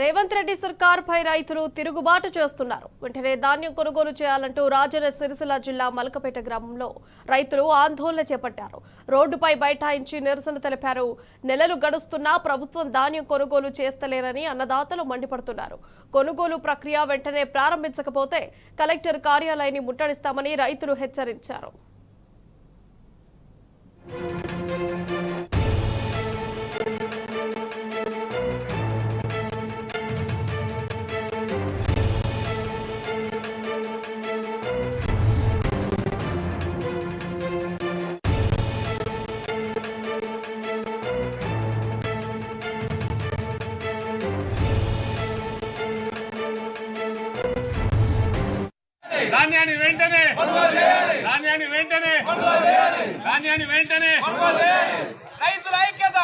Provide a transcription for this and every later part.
రేవంత్ రెడ్డి సర్కార్ పై రైతులు తిరుగుబాటు చేస్తున్నారు. వెంటనే ధాన్యం కొనుగోలు చేయాలంటూ రాజన్న సిరిసిల్ల జిల్లా మలకపేట గ్రామంలో రైతులు ఆందోళన చేపట్టారు. రోడ్డుపై బైఠాయించి నిరసన తెలిపారు. నెలలు గడుస్తున్నా ప్రభుత్వం ధాన్యం కొనుగోలు చేస్తలేరని అన్నదాతలు మండిపడుతున్నారు. కొనుగోలు ప్రక్రియ వెంటనే ప్రారంభించకపోతే కలెక్టర్ కార్యాలయాన్ని ముట్టడిస్తామని రైతులు హెచ్చరించారు. ధాన్యాన్ని వెంటనే రైతుల ఐక్యత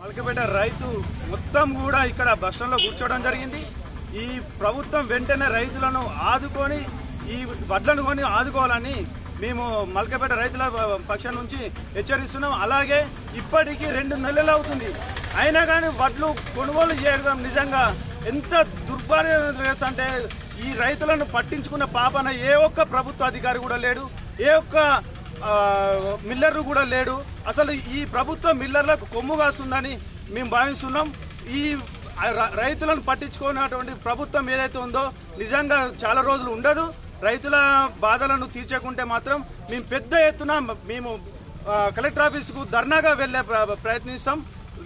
మలకపేట రైతు మొత్తం కూడా ఇక్కడ బస్ స్టాండ్ లో కూర్చోవడం జరిగింది. ఈ ప్రభుత్వం వెంటనే రైతులను ఆదుకొని ఈ వడ్లను కొని ఆదుకోవాలని మేము మలకపేట రైతుల పక్షం నుంచి హెచ్చరిస్తున్నాం. అలాగే ఇప్పటికీ 2 నెలలు అవుతుంది, అయినా కానీ వడ్లు కొనుగోలు చేయడం నిజంగా ఎంత దుర్భాగ్యం అంటే ఈ రైతులను పట్టించుకున్న పాపన ఏ ఒక్క ప్రభుత్వ అధికారి కూడా లేడు, ఏ ఒక్క మిల్లర్లు కూడా లేడు. అసలు ఈ ప్రభుత్వం మిల్లర్లకు కొమ్ము కాస్తుందని మేము భావిస్తున్నాం. ఈ రైతులను పట్టించుకున్నటువంటి ప్రభుత్వం ఏదైతే ఉందో నిజంగా చాలా రోజులు ఉండదు. రైతుల బాధలను తీర్చకుంటే మాత్రం మేము పెద్ద ఎత్తున మేము కలెక్టర్ ఆఫీసుకు ధర్నాగా వెళ్లే ప్రయత్నిస్తాం.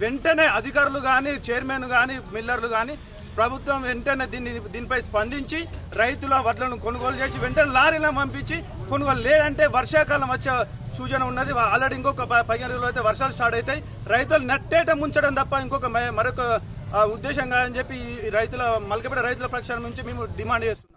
వెంటనే అధికారులు కానీ, చైర్మన్ కానీ, మిల్లర్లు కానీ ప్రభుత్వం వెంటనే దీనిపై స్పందించి రైతుల వడ్లను కొనుగోలు చేసి వెంటనే లారీలను పంపించి కొనుగోలు, లేదంటే వర్షాకాలం వచ్చే సూచన ఉన్నది. ఆల్రెడీ ఇంకొక 15 రోజులు అయితే వర్షాలు స్టార్ట్ అవుతాయి. రైతులు నట్టేట ముంచడం తప్ప మరొక ఉద్దేశంగా అని చెప్పి ఈ రైతుల మలకపేట రైతుల పక్షాల నుంచి మేము డిమాండ్ చేస్తున్నాం.